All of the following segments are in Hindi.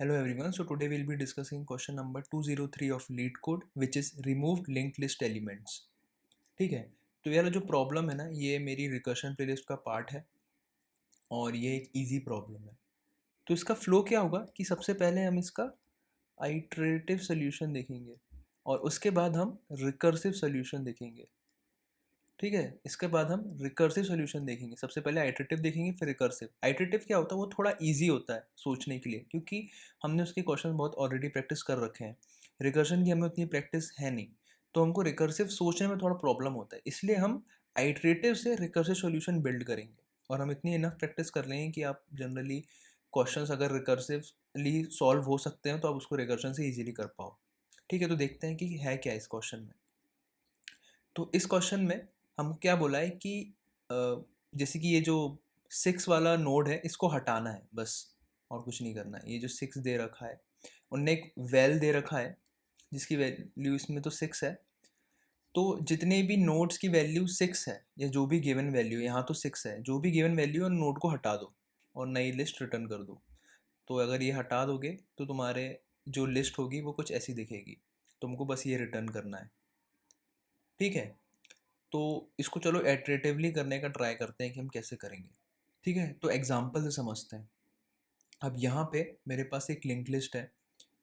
Hello everyone, so today we'll be discussing question number 203 of lead code which is removed linked list elements. ठीक है, तो यार जो प्रॉब्लम है ना, ये मेरी रिकर्शन प्लेलिस्ट का पार्ट है और ये एक इजी प्रॉब्लम है. तो इसका फ्लो क्या होगा कि सबसे पहले हम इसका आइटरेटिव सोल्यूशन देखेंगे और उसके बाद हम रिकर्सिव सोल्यूशन देखेंगे. ठीक है, इसके बाद हम रिकर्सिव सोल्यूशन देखेंगे. सबसे पहले आइटरेटिव देखेंगे फिर रिकर्सिव. आइटरेटिव क्या होता है, वो थोड़ा इजी होता है सोचने के लिए क्योंकि हमने उसके क्वेश्चन बहुत ऑलरेडी प्रैक्टिस कर रखे हैं. रिकर्शन की हमें उतनी प्रैक्टिस है नहीं, तो हमको रिकर्सिव सोचने में थोड़ा प्रॉब्लम होता है. इसलिए हम आइटरेटिव से रिकर्सिव सोल्यूशन बिल्ड करेंगे और हम इतनी इनफ प्रैक्टिस कर लेंगे कि आप जनरली क्वेश्चंस अगर रिकर्सिवली सॉल्व हो सकते हैं तो आप उसको रिकर्शन से इजीली कर पाओ. ठीक है, तो देखते हैं कि है क्या इस क्वेश्चन में. तो इस क्वेश्चन में हम क्या बोला है कि जैसे कि ये जो 6 वाला नोड है इसको हटाना है बस, और कुछ नहीं करना है. ये जो 6 दे रखा है, उनने एक वैल दे रखा है जिसकी वैल्यू इसमें तो 6 है. तो जितने भी नोड्स की वैल्यू 6 है या जो भी गिवन वैल्यू, यहाँ तो 6 है, जो भी गिवन वैल्यू है नोड को हटा दो और नई लिस्ट रिटर्न कर दो. तो अगर ये हटा दोगे तो तुम्हारे जो लिस्ट होगी वो कुछ ऐसी दिखेगी. तुमको बस ये रिटर्न करना है. ठीक है, तो इसको चलो एटरेटिवली करने का ट्राई करते हैं कि हम कैसे करेंगे. ठीक है, तो एग्जाम्पल से समझते हैं. अब यहाँ पे मेरे पास एक लिंक लिस्ट है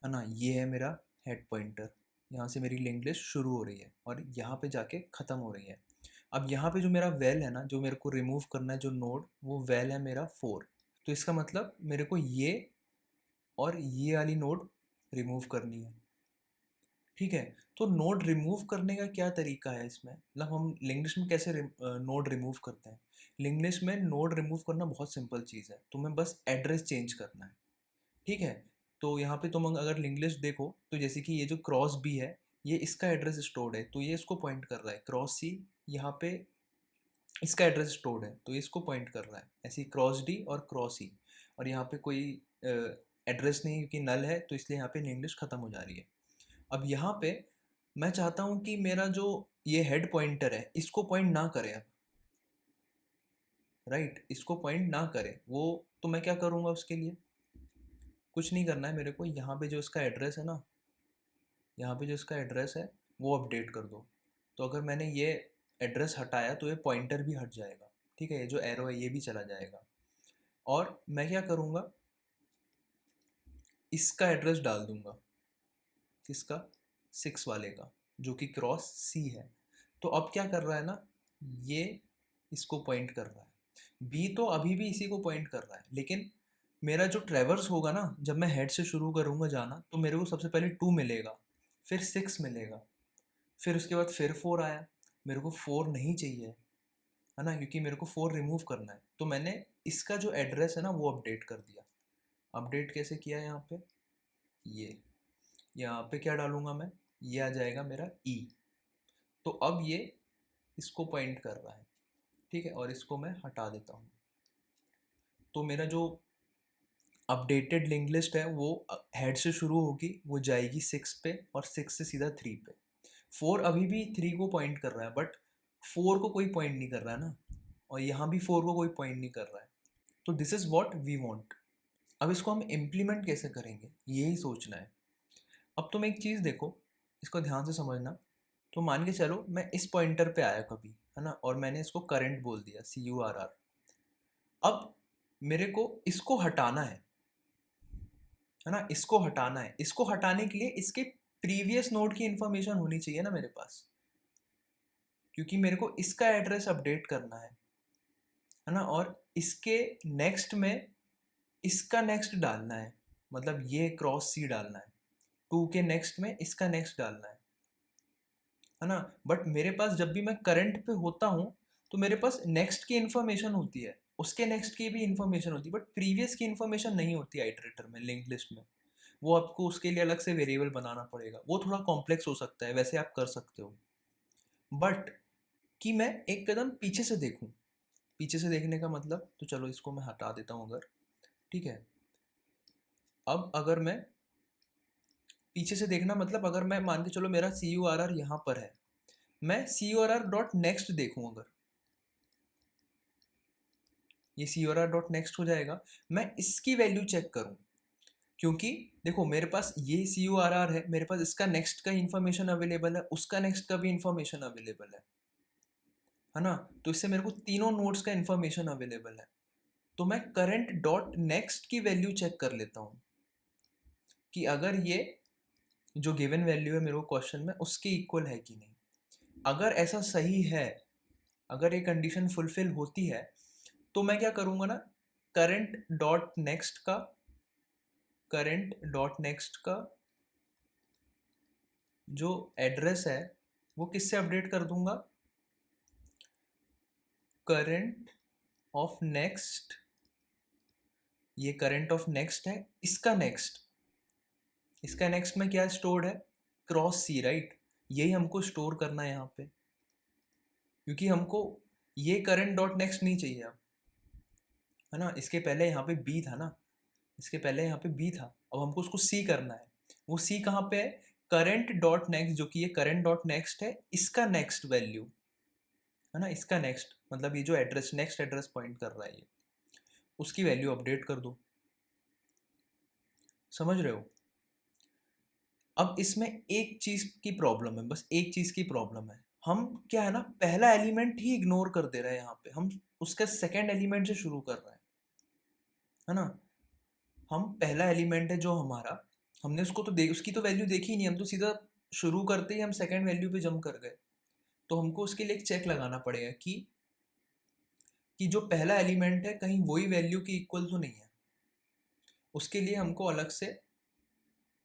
ना. ये है मेरा हेड पॉइंटर. यहाँ से मेरी लिंक लिस्ट शुरू हो रही है और यहाँ पे जाके ख़त्म हो रही है. अब यहाँ पे जो मेरा वेल है ना, जो मेरे को रिमूव करना है जो नोड, वो वेल है मेरा 4. तो इसका मतलब मेरे को ये और ये वाली नोड रिमूव करनी है. ठीक है, तो नोड रिमूव करने का क्या तरीका है इसमें, मतलब हम लिंक लिस्ट में कैसे नोड रिमूव करते हैं. लिंक लिस्ट में नोड रिमूव करना बहुत सिंपल चीज़ है, तुम्हें बस एड्रेस चेंज करना है. ठीक है, तो यहाँ पे तुम अगर लिंक लिस्ट देखो तो जैसे कि ये जो क्रॉस बी है, ये इसका एड्रेस स्टोर्ड है तो ये इसको पॉइंट कर रहा है. क्रॉस सी, यहाँ पे इसका एड्रेस स्टोर्ड है तो ये इसको पॉइंट कर रहा है. ऐसे ही क्रॉस डी और क्रॉस ई, और यहाँ पे कोई एड्रेस नहीं क्योंकि नल है, तो इसलिए यहाँ पे लिंक लिस्ट खत्म हो जा रही है. अब यहाँ पे मैं चाहता हूँ कि मेरा जो ये हेड पॉइंटर है इसको पॉइंट ना करे अब. राइट, इसको पॉइंट ना करे वो. तो मैं क्या करूँगा उसके लिए, कुछ नहीं करना है मेरे को. यहाँ पे जो इसका एड्रेस है ना, यहाँ पे जो इसका एड्रेस है वो अपडेट कर दो. तो अगर मैंने ये एड्रेस हटाया तो ये पॉइंटर भी हट जाएगा. ठीक है, ये जो एरो है ये भी चला जाएगा. और मैं क्या करूँगा, इसका एड्रेस डाल दूंगा. किसका, 6 वाले का, जो कि क्रॉस सी है. तो अब क्या कर रहा है ना, ये इसको पॉइंट कर रहा है. बी तो अभी भी इसी को पॉइंट कर रहा है, लेकिन मेरा जो ट्रेवर्स होगा ना, जब मैं हेड से शुरू करूँगा जाना, तो मेरे को सबसे पहले 2 मिलेगा, फिर 6 मिलेगा, फिर उसके बाद फिर 4 आया. मेरे को 4 नहीं चाहिए है ना, क्योंकि मेरे को 4 रिमूव करना है. तो मैंने इसका जो एड्रेस है ना वो अपडेट कर दिया. अपडेट कैसे किया यहाँ पे, ये यहाँ पे क्या डालूंगा मैं, ये आ जाएगा मेरा ई. तो अब ये इसको पॉइंट कर रहा है. ठीक है, और इसको मैं हटा देता हूँ. तो मेरा जो अपडेटेड लिंक लिस्ट है वो हेड से शुरू होगी, वो जाएगी 6 पे और 6 से सीधा 3 पे. 4 अभी भी 3 को पॉइंट कर रहा है, बट 4 को कोई पॉइंट नहीं कर रहा है ना, और यहाँ भी 4 को कोई पॉइंट नहीं कर रहा है. तो this is what we want. अब इसको हम इम्प्लीमेंट कैसे करेंगे यही सोचना है. अब तुम एक चीज़ देखो, इसको ध्यान से समझना. तो मान के चलो मैं इस पॉइंटर पे आया कभी, है ना, और मैंने इसको करंट बोल दिया, CURR. अब मेरे को इसको हटाना है ना, इसको हटाना है. इसको हटाने के लिए इसके प्रीवियस नोड की इंफॉर्मेशन होनी चाहिए ना मेरे पास, क्योंकि मेरे को इसका एड्रेस अपडेट करना है ना, और इसके नेक्स्ट में इसका नेक्स्ट डालना है, मतलब ये क्रॉस सी डालना है. 2 के नेक्स्ट में इसका नेक्स्ट डालना है ना. बट मेरे पास जब भी मैं करंट पे होता हूँ तो मेरे पास नेक्स्ट की इन्फॉर्मेशन होती है, उसके नेक्स्ट की भी इन्फॉर्मेशन होती है, बट प्रीवियस की इन्फॉर्मेशन नहीं होती आइटरेटर में, लिंक लिस्ट में. वो आपको उसके लिए अलग से वेरिएबल बनाना पड़ेगा, वो थोड़ा कॉम्प्लेक्स हो सकता है. वैसे आप कर सकते हो, बट कि मैं एक कदम पीछे से देखूं. पीछे से देखने का मतलब, तो चलो इसको मैं हटा देता हूँ अगर. ठीक है, अब अगर मैं पीछे से देखना मतलब, अगर मैं मान के चलो मेरा CURR यहाँ पर है, मैं CURR डॉट नेक्स्ट देखूँ, अगर ये CURR डॉट नेक्स्ट हो जाएगा, मैं इसकी वैल्यू चेक करूँ. क्योंकि देखो मेरे पास ये CURR है, मेरे पास इसका नेक्स्ट का इन्फॉर्मेशन अवेलेबल है, उसका नेक्स्ट का भी इन्फॉर्मेशन अवेलेबल है ना। तो इससे मेरे को तीनों नोड्स का इन्फॉर्मेशन अवेलेबल है। तो मैं करंट डॉट नेक्स्ट की वैल्यू चेक कर लेता हूँ कि अगर ये जो गिवन वैल्यू है मेरे को क्वेश्चन में उसके इक्वल है कि नहीं। अगर ऐसा सही है, अगर ये कंडीशन फुलफिल होती है, तो मैं क्या करूँगा ना, करंट डॉट नेक्स्ट का जो एड्रेस है वो किससे अपडेट कर दूंगा, करंट ऑफ नेक्स्ट, ये करंट ऑफ नेक्स्ट है, इसका नेक्स्ट में क्या स्टोर्ड है, क्रॉस सी, राइट। यही हमको स्टोर करना है यहाँ पे, क्योंकि हमको ये करंट डॉट नेक्स्ट नहीं चाहिए अब, है ना। इसके पहले यहाँ पे बी था ना, इसके पहले यहाँ पे बी था, अब हमको उसको सी करना है। वो सी कहाँ पे है, करंट डॉट नेक्स्ट, जो कि ये करंट डॉट नेक्स्ट है, इसका नेक्स्ट वैल्यू, है ना, इसका नेक्स्ट मतलब ये जो एड्रेस, नेक्स्ट एड्रेस पॉइंट कर रहा है ये, उसकी वैल्यू अपडेट कर दो। समझ रहे हो। अब इसमें एक चीज की प्रॉब्लम है, बस एक चीज की प्रॉब्लम है, हम क्या है ना, पहला एलिमेंट ही इग्नोर कर दे रहे हैं यहाँ पे, हम उसका सेकेंड एलिमेंट से शुरू कर रहे हैं, है ना। हम पहला एलिमेंट है जो हमारा, हमने उसको तो उसकी तो वैल्यू देखी ही नहीं, हम तो सीधा शुरू करते ही हम सेकेंड वैल्यू पे जंप कर गए। तो हमको उसके लिए एक चेक लगाना पड़ेगा कि जो पहला एलिमेंट है कहीं वही वैल्यू की इक्वल तो नहीं है। उसके लिए हमको अलग से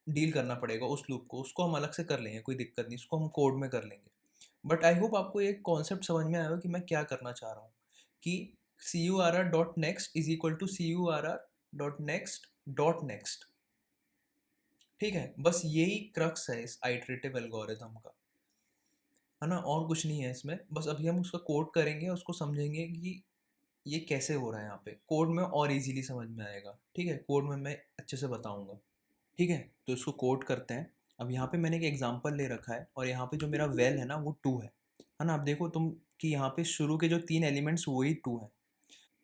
डील करना पड़ेगा उस लूप को, उसको हम अलग से कर लेंगे, कोई दिक्कत नहीं, उसको हम कोड में कर लेंगे। बट आई होप आपको एक कॉन्सेप्ट समझ में आया हो कि मैं क्या करना चाह रहा हूँ, कि CURR dot next is equal to CURR dot next dot next. ठीक है, बस यही क्रक्स है इस आइटरेटिव एल्गोरिथम का, है ना, और कुछ नहीं है इसमें। बस अभी हम उसका कोड करेंगे, उसको समझेंगे कि ये कैसे हो रहा है यहाँ पे, कोड में और इजीली समझ में आएगा। ठीक है, कोड में मैं अच्छे से बताऊंगा। ठीक है, तो इसको कोड करते हैं। अब यहाँ पे मैंने एक एग्जांपल ले रखा है, और यहाँ पे जो मेरा वेल है ना वो 2 है ना। अब देखो तुम कि यहाँ पे शुरू के जो 3 एलिमेंट्स वही 2 हैं।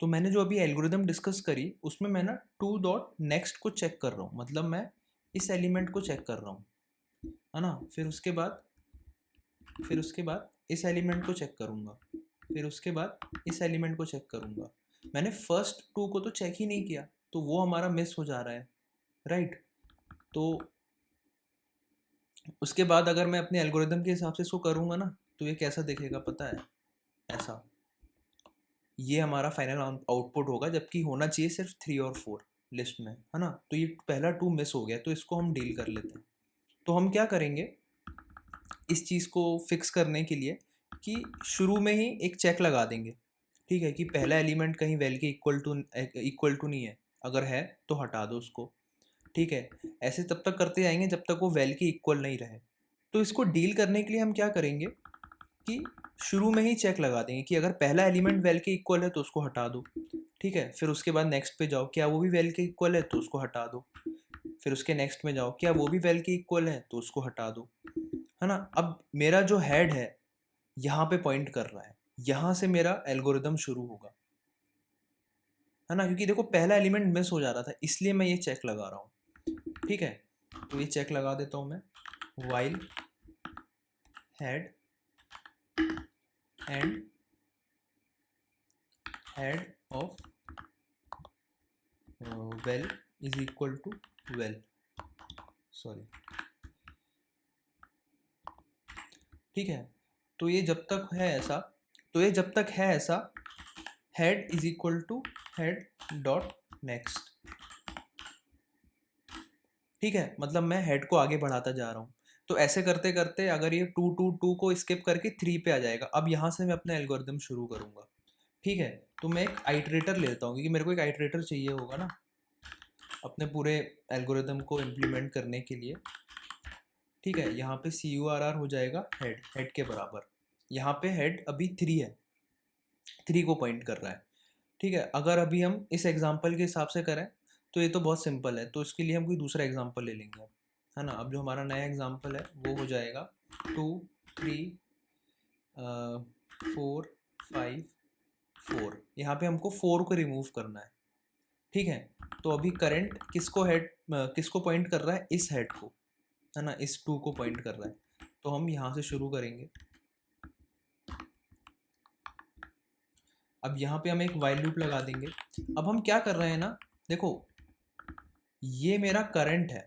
तो मैंने जो अभी एल्गोरिदम डिस्कस करी उसमें मैं ना 2 डॉट नेक्स्ट को चेक कर रहा हूँ, मतलब मैं इस एलिमेंट को चेक कर रहा हूँ, है ना। फिर उसके बाद इस एलिमेंट को चेक करूँगा, फिर उसके बाद इस एलिमेंट को चेक करूँगा। मैंने फर्स्ट 2 को तो चेक ही नहीं किया, तो वो हमारा मिस हो जा रहा है, राइट। तो उसके बाद अगर मैं अपने एल्गोरिदम के हिसाब से इसको करूँगा ना, तो ये कैसा दिखेगा पता है, ऐसा। ये हमारा फाइनल आउटपुट होगा, जबकि होना चाहिए सिर्फ 3 और 4 लिस्ट में, है ना। तो ये पहला 2 मिस हो गया, तो इसको हम डील कर लेते हैं। तो हम क्या करेंगे इस चीज़ को फिक्स करने के लिए, कि शुरू में ही एक चेक लगा देंगे, ठीक है, कि पहला एलिमेंट कहीं वैल के इक्वल टू नहीं है, अगर है तो हटा दो उसको। ठीक है, ऐसे तब तक करते जाएंगे जब तक वो वैल के इक्वल नहीं रहे। तो इसको डील करने के लिए हम क्या करेंगे कि शुरू में ही चेक लगा देंगे कि अगर पहला एलिमेंट वैल के इक्वल है तो उसको हटा दो। ठीक है, फिर उसके बाद नेक्स्ट पे जाओ, क्या वो भी वैल के इक्वल है तो उसको हटा दो। फिर उसके नेक्स्ट में जाओ, क्या वो भी वैल के इक्वल है तो उसको हटा दो, है ना। अब मेरा जो हेड है यहाँ पे पॉइंट कर रहा है, यहाँ से मेरा एल्गोरिदम शुरू होगा, है ना, क्योंकि देखो पहला एलिमेंट मिस हो जा रहा था, इसलिए मैं ये चेक लगा रहा हूँ। ठीक है, तो ये चेक लगा देता हूँ मैं, while head and head of val is equal to val, sorry. ठीक है, तो ये जब तक है ऐसा, head is equal to head dot next. ठीक है, मतलब मैं हेड को आगे बढ़ाता जा रहा हूँ। तो ऐसे करते करते अगर ये 2 को स्किप करके 3 पे आ जाएगा, अब यहाँ से मैं अपना एल्गोरिदम शुरू करूँगा। ठीक है, तो मैं एक आइटरेटर लेता हूँ, क्योंकि मेरे को एक आइटरेटर चाहिए होगा ना अपने पूरे एल्गोरिदम को इम्प्लीमेंट करने के लिए। ठीक है, यहाँ पे CURR हो जाएगा हेड के बराबर। यहाँ पे हेड अभी 3 है, 3 को पॉइंट कर रहा है। ठीक है, अगर अभी हम इस एग्जाम्पल के हिसाब से करें तो ये तो बहुत सिंपल है, तो इसके लिए हम कोई दूसरा एग्जाम्पल ले लेंगे अब, है ना। अब जो हमारा नया एग्जाम्पल है वो हो जाएगा 2 3 4 5 4। यहाँ पे हमको 4 को रिमूव करना है। ठीक है। तो अभी करंट किसको पॉइंट कर रहा है, इस हेड को, है ना, इस 2 को पॉइंट कर रहा है। तो हम यहाँ से शुरू करेंगे। अब यहाँ पे हम एक वाइल लूप लगा देंगे। अब हम क्या कर रहे हैं ना, देखो ये मेरा करंट है,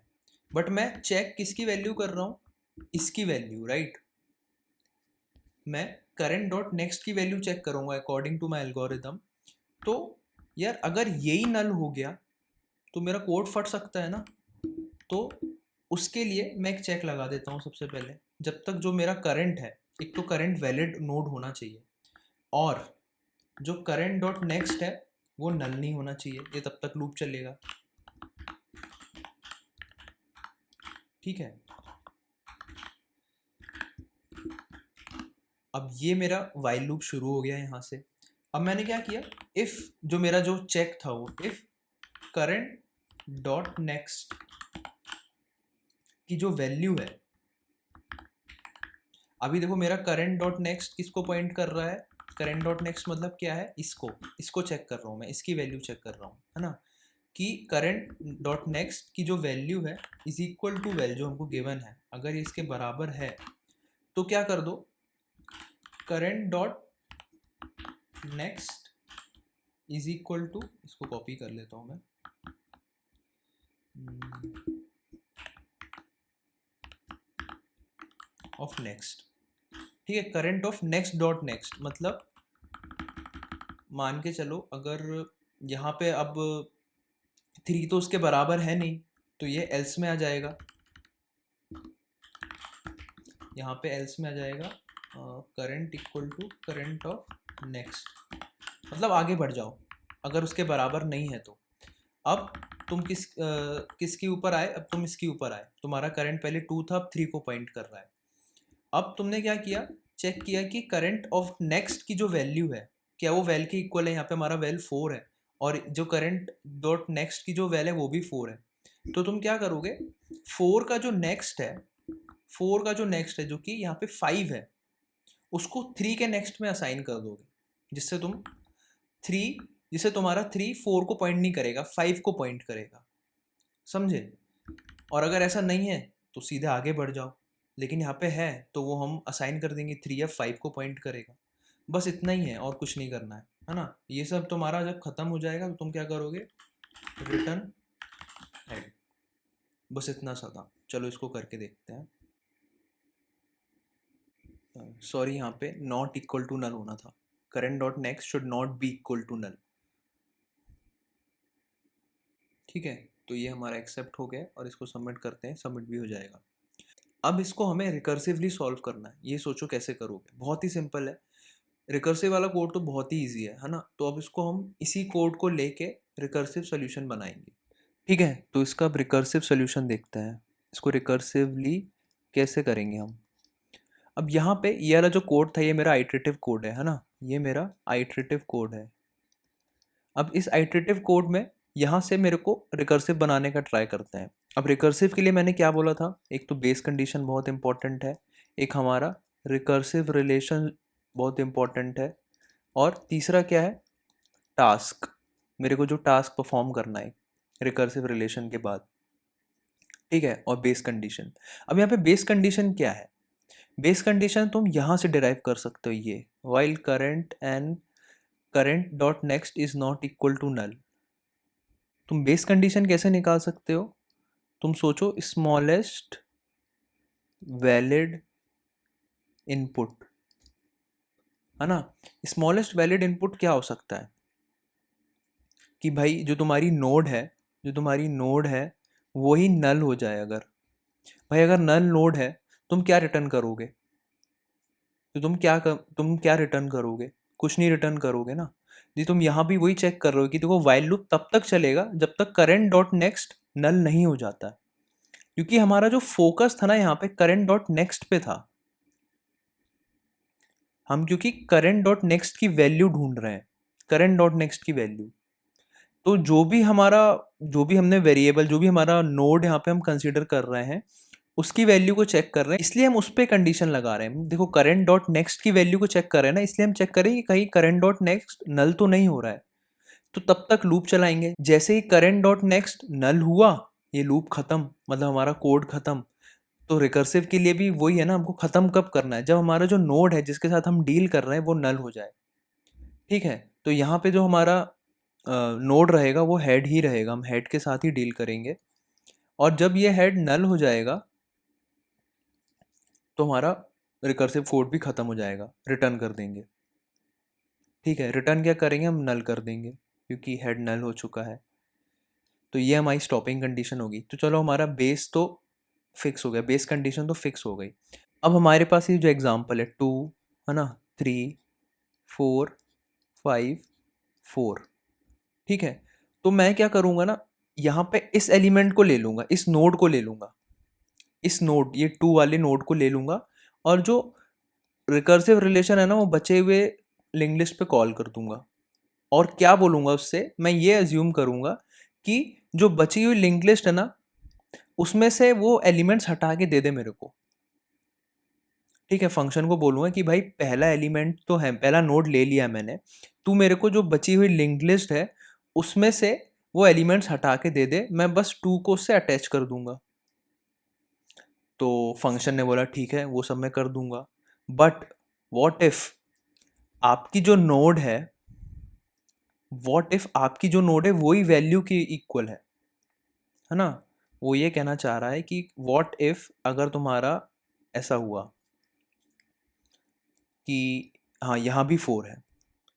बट मैं चेक किसकी वैल्यू कर रहा हूँ, इसकी वैल्यू, राइट। मैं करंट डॉट नेक्स्ट की वैल्यू चेक करूँगा अकॉर्डिंग टू माई एल्गोरिदम। तो यार अगर यही नल हो गया तो मेरा कोड फट सकता है ना। तो उसके लिए मैं एक चेक लगा देता हूँ सबसे पहले, जब तक जो मेरा करंट है, एक तो करंट वैलिड नोड होना चाहिए, और जो करंट डॉट नेक्स्ट है वो नल नहीं होना चाहिए, ये तब तक लूप चलेगा। ठीक है। अब ये मेरा वाइल लूप शुरू हो गया यहाँ से। अब मैंने क्या किया, इफ जो मेरा जो चेक था वो इफ करंट डॉट नेक्स्ट की जो वैल्यू है, अभी देखो मेरा करंट डॉट नेक्स्ट किसको पॉइंट कर रहा है, करंट डॉट नेक्स्ट मतलब क्या है, इसको चेक कर रहा हूँ मैं, इसकी वैल्यू चेक कर रहा हूँ, है ना, कि करंट डॉट नेक्स्ट की जो वैल्यू है इज इक्वल टू वैल्यू जो हमको गिवन है, अगर ये इसके बराबर है तो क्या कर दो, current dot next is equal to, इसको कॉपी कर लेता हूँ मैं, ऑफ नेक्स्ट। ठीक है, current of next dot next मतलब मान के चलो अगर यहाँ पे अब 3 तो उसके बराबर है नहीं, तो ये एल्स में आ जाएगा, यहाँ पे एल्स में आ जाएगा current equal to current of next, मतलब आगे बढ़ जाओ अगर उसके बराबर नहीं है तो। अब तुम किसके ऊपर आए, अब तुम इसके ऊपर आए, तुम्हारा करंट पहले 2 था, अब 3 को पॉइंट कर रहा है। अब तुमने क्या किया, चेक किया कि करंट ऑफ नेक्स्ट की जो वैल्यू है क्या वो वैल के इक्वल है, यहाँ पे हमारा वैल 4 है, और जो करंट डॉट नेक्स्ट की जो वैल है वो भी 4 है। तो तुम क्या करोगे, 4 का जो नेक्स्ट है, 4 का जो नेक्स्ट है जो कि यहाँ पे 5 है, उसको 3 के नेक्स्ट में असाइन कर दोगे, जिससे तुम 3, जिससे तुम्हारा 3 4 को पॉइंट नहीं करेगा, 5 को पॉइंट करेगा, समझे। और अगर ऐसा नहीं है तो सीधे आगे बढ़ जाओ, लेकिन यहाँ पे है तो वो हम असाइन कर देंगे 3 या 5 को पॉइंट करेगा। बस इतना ही है, और कुछ नहीं करना है ना। ये सब तुम्हारा जब खत्म हो जाएगा तो तुम क्या करोगे, रिटर्न हेड, बस इतना सा था। चलो इसको करके देखते हैं। सॉरी, यहाँ पे नॉट इक्वल टू नल होना था, current dot next should not be equal to null. ठीक है, तो ये हमारा एक्सेप्ट हो गया और इसको सबमिट करते हैं, सबमिट भी हो जाएगा। अब इसको हमें रिकर्सिवली सॉल्व करना है, ये सोचो कैसे करोगे, बहुत ही सिंपल है। रिकर्सिव वाला कोड तो बहुत ही ईजी है ना। तो अब इसको हम इसी कोड को लेके रिकर्सिव सोल्यूशन बनाएंगे। ठीक है, तो इसका अब रिकर्सिव सोल्यूशन देखते हैं, इसको रिकर्सिवली कैसे करेंगे हम। अब यहाँ पे ये वाला जो कोड था ये मेरा आइटरेटिव कोड है ना, ये मेरा आइटरेटिव कोड है। अब इस आइटरेटिव कोड में यहाँ से मेरे को रिकर्सिव बनाने का ट्राई करते हैं। अब रिकर्सिव के लिए मैंने क्या बोला था, एक तो बेस कंडीशन बहुत इंपॉर्टेंट है, एक हमारा रिकर्सिव रिलेशन बहुत इंपॉर्टेंट है, और तीसरा क्या है, टास्क, मेरे को जो टास्क परफॉर्म करना है रिकर्सिव रिलेशन के बाद। ठीक है, और बेस कंडीशन। अब यहाँ पे बेस कंडीशन क्या है, बेस कंडीशन तुम यहाँ से डिराइव कर सकते हो, ये while current and current dot next is not equal to null. तुम बेस कंडीशन कैसे निकाल सकते हो, तुम सोचो, स्मॉलेस्ट वैलिड इनपुट, है ना। स्मॉलेस्ट वैलिड इनपुट क्या हो सकता है कि भाई जो तुम्हारी नोड है, जो तुम्हारी नोड है वही नल हो जाए। अगर भाई अगर नल नोड है तुम क्या रिटर्न करोगे, तो तुम क्या रिटर्न करोगे, कुछ नहीं रिटर्न करोगे ना जी। तुम यहाँ भी वही चेक कर रहे हो कि देखो वाइल लूप तब तक चलेगा जब तक करंट डॉट नेक्स्ट नल नहीं हो जाता, क्योंकि हमारा जो फोकस था ना यहाँ पे करंट डॉट नेक्स्ट पे था। हम क्योंकि करंट डॉट नेक्स्ट की वैल्यू ढूंढ रहे हैं, करंट डॉट नेक्स्ट की वैल्यू। तो जो भी हमने वेरिएबल, जो भी हमारा नोड यहाँ पे हम कंसीडर कर रहे हैं उसकी वैल्यू को चेक कर रहे हैं, इसलिए हम उस पर कंडीशन लगा रहे हैं। देखो करंट डॉट नेक्स्ट की वैल्यू को चेक कर रहे हैं ना, इसलिए हम चेक करें कि कहीं करंट डॉट नेक्स्ट नल तो नहीं हो रहा है। तो तब तक लूप चलाएंगे। जैसे ही करेंट डॉट नेक्स्ट नल हुआ, ये लूप खत्म, मतलब हमारा कोड खत्म। तो रिकर्सिव के लिए भी वही है ना, हमको खत्म कब करना है, जब हमारा जो नोड है जिसके साथ हम डील कर रहे हैं वो नल हो जाए। ठीक है, तो यहाँ पे जो हमारा नोड रहेगा वो हेड ही रहेगा, हम हेड के साथ ही डील करेंगे। और जब ये हेड नल हो जाएगा तो हमारा रिकर्सिव कोड भी ख़त्म हो जाएगा, रिटर्न कर देंगे। ठीक है, रिटर्न क्या करेंगे, हम नल कर देंगे क्योंकि हेड नल हो चुका है। तो ये हमारी स्टॉपिंग कंडीशन होगी। तो चलो हमारा बेस तो फिक्स हो गया, बेस कंडीशन तो फिक्स हो गई। अब हमारे पास ये जो एग्जांपल है 2 है ना, 3 4 5 4, ठीक है। तो मैं क्या करूँगा ना, यहाँ पे इस एलिमेंट को ले लूँगा, इस नोड को ले लूँगा, इस नोड ये 2 वाले नोड को ले लूँगा, और जो रिकर्सिव रिलेशन है ना वो बचे हुए लिंक लिस्ट पे कॉल कर दूंगा। और क्या बोलूँगा उससे, मैं ये अज्यूम करूँगा कि जो बची हुई लिंक लिस्ट है ना उसमें से वो एलिमेंट्स हटा के दे दे मेरे को। ठीक है, फंक्शन को बोलूँगा कि भाई पहला एलिमेंट तो है, पहला नोड ले लिया मैंने, तू मेरे को जो बची हुई लिंक लिस्ट है उसमें से वो एलिमेंट्स हटा के दे दे, मैं बस 2 को उससे अटैच कर दूंगा। तो फंक्शन ने बोला ठीक है वो सब मैं कर दूंगा। बट व्हाट इफ आपकी जो नोड है, व्हाट इफ आपकी जो नोड है वही वैल्यू की इक्वल है ना। वो ये कहना चाह रहा है कि व्हाट इफ अगर तुम्हारा ऐसा हुआ कि हाँ यहाँ भी 4 है,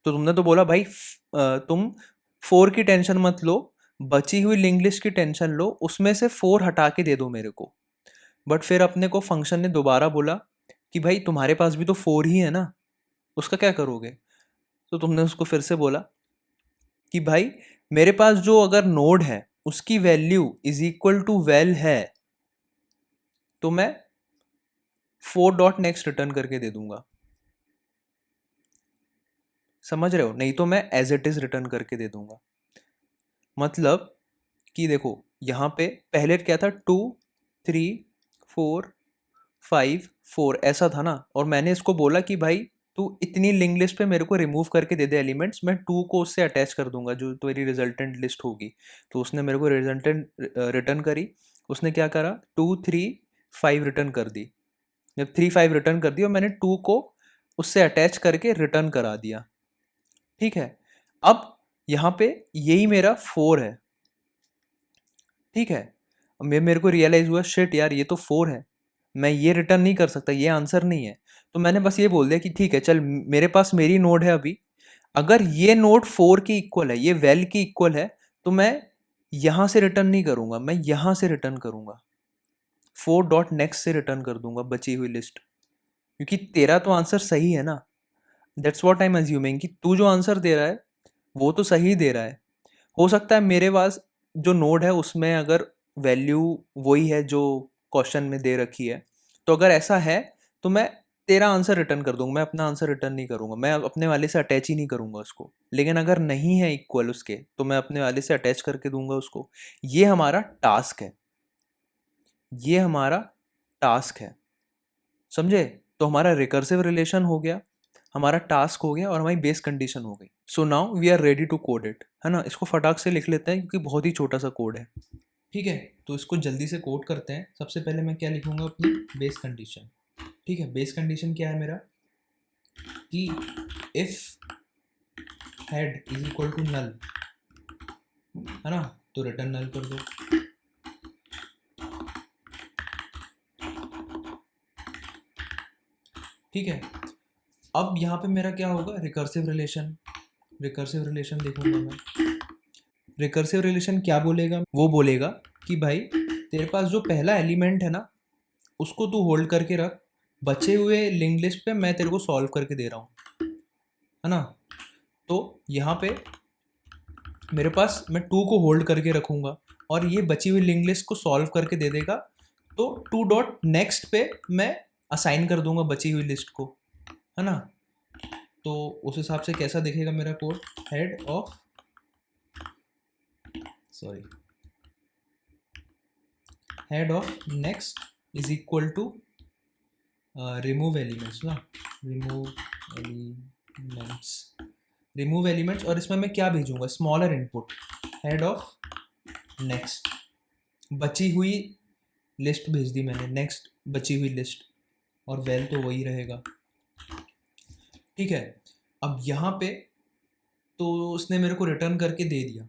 तो तुमने तो बोला भाई तुम 4 की टेंशन मत लो, बची हुई लिंक लिस्ट की टेंशन लो, उसमें से 4 हटा के दे दो मेरे को। बट फिर अपने को फंक्शन ने दोबारा बोला कि भाई तुम्हारे पास भी तो 4 ही है ना, उसका क्या करोगे। तो तुमने उसको फिर से बोला कि भाई मेरे पास जो अगर नोड है उसकी value is equal to val है, तो मैं 4 डॉट नेक्स्ट रिटर्न करके दे दूंगा। समझ रहे हो, नहीं तो मैं एज इट इज रिटर्न करके दे दूंगा। मतलब कि देखो यहाँ पे पहले क्या था, 2 3 4 5 4 ऐसा था ना, और मैंने इसको बोला कि भाई तू इतनी लिंक लिस्ट पे मेरे को रिमूव करके दे दे एलिमेंट्स, मैं 2 को उससे अटैच कर दूंगा जो तेरी रिजल्टेंट लिस्ट होगी। तो उसने मेरे को रिजल्टेंट रिटर्न करी। उसने क्या करा, 2 3 5 रिटर्न कर दी। जब 3 5 रिटर्न कर दी और मैंने 2 को उससे अटैच करके रिटर्न करा दिया। ठीक है, अब यहाँ पे यही मेरा 4 है। ठीक है, मेरे को रियलाइज हुआ शिट यार ये तो 4 है, मैं ये रिटर्न नहीं कर सकता, ये आंसर नहीं है। तो मैंने बस ये बोल दिया कि ठीक है चल, मेरे पास मेरी नोड है अभी, अगर ये नोड 4 की इक्वल है, ये वेल की इक्वल है, तो मैं यहाँ से रिटर्न नहीं करूँगा, मैं यहाँ से रिटर्न करूँगा, 4 डॉट नेक्स्ट से रिटर्न कर दूंगा बची हुई लिस्ट। क्योंकि तेरा तो आंसर सही है ना, that's what I am assuming कि तू जो आंसर दे रहा है वो तो सही दे रहा है। हो सकता है मेरे पास जो नोड है उसमें अगर वैल्यू वही है जो क्वेश्चन में दे रखी है, तो अगर ऐसा है तो मैं तेरा आंसर रिटर्न कर दूंगा, मैं अपना आंसर रिटर्न नहीं करूंगा, मैं अपने वाले से अटैच ही नहीं करूंगा उसको। लेकिन अगर नहीं है इक्वल उसके, तो मैं अपने वाले से अटैच करके दूंगा उसको। ये हमारा टास्क है, ये हमारा टास्क है, समझे। तो हमारा रिकर्सिव रिलेशन हो गया, हमारा टास्क हो गया, और हमारी बेस कंडीशन हो गई। So now we are ready to code it, है ना। इसको फटाक से लिख लेते हैं क्योंकि बहुत ही छोटा सा कोड है। ठीक है, तो इसको जल्दी से कोड करते हैं। सबसे पहले मैं क्या लिखूंगा, अपनी बेस कंडीशन। ठीक है, बेस कंडीशन क्या है मेरा, कि if head is equal to null, है ना, तो रिटर्न नल कर दो। ठीक है, अब यहाँ पे मेरा क्या होगा, रिकर्सिव रिलेशन। रिकर्सिव रिलेशन देखूंगा मैं, रिकर्सिव रिलेशन क्या बोलेगा, वो बोलेगा कि भाई तेरे पास जो पहला एलिमेंट है ना उसको तू होल्ड करके रख, बचे हुए लिंक लिस्ट पे मैं तेरे को सॉल्व करके दे रहा हूँ, है ना। तो यहाँ पे मेरे पास मैं 2 को होल्ड करके रखूँगा और ये बची हुई लिंक लिस्ट को सॉल्व करके दे देगा। तो 2 डॉट नेक्स्ट पे मैं असाइन कर दूंगा बची हुई लिस्ट को, है ना। तो उस हिसाब से कैसा दिखेगा मेरा code, head of, sorry, head of next is equal to remove elements ना, रिमूव एलिमेंट्स रिमूव एलिमेंट्स, और इसमें मैं क्या भेजूंगा, smaller input, head of next, बची हुई लिस्ट भेज दी मैंने, नेक्स्ट बची हुई लिस्ट, और वेल तो वही रहेगा। ठीक है, अब यहाँ पे तो उसने मेरे को रिटर्न करके दे दिया।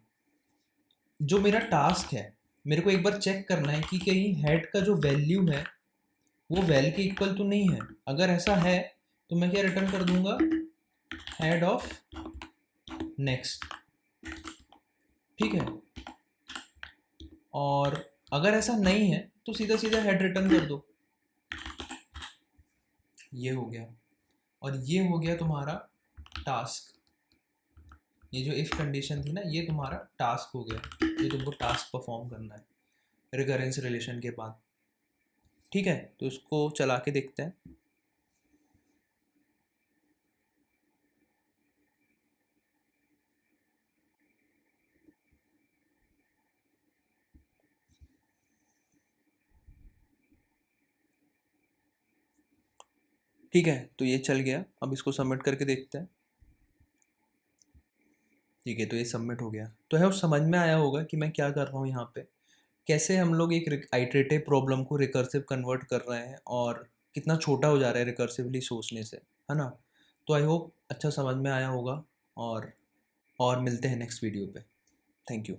जो मेरा टास्क है, मेरे को एक बार चेक करना है कि कहीं हेड का जो वैल्यू है वो वेल के इक्वल तो नहीं है। अगर ऐसा है तो मैं क्या रिटर्न कर दूंगा, हेड ऑफ नेक्स्ट। ठीक है, और अगर ऐसा नहीं है तो सीधा सीधा हेड रिटर्न कर दो। ये हो गया, और ये हो गया तुम्हारा टास्क। ये जो इफ कंडीशन थी ना, ये तुम्हारा टास्क हो गया, ये तुमको टास्क परफॉर्म करना है रिकरेंस रिलेशन के बाद। ठीक है, तो इसको चला के देखते हैं। ठीक है, तो ये चल गया, अब इसको सबमिट करके देखते हैं। ठीक है, तो ये सबमिट हो गया। तो है, समझ में आया होगा कि मैं क्या कर रहा हूँ यहाँ पे, कैसे हम लोग एक आइटरेटिव प्रॉब्लम को रिकर्सिव कन्वर्ट कर रहे हैं, और कितना छोटा हो जा रहा है रिकर्सिवली सोचने से, है ना। तो आई होप अच्छा समझ में आया होगा, और मिलते हैं नेक्स्ट वीडियो पे। Thank you.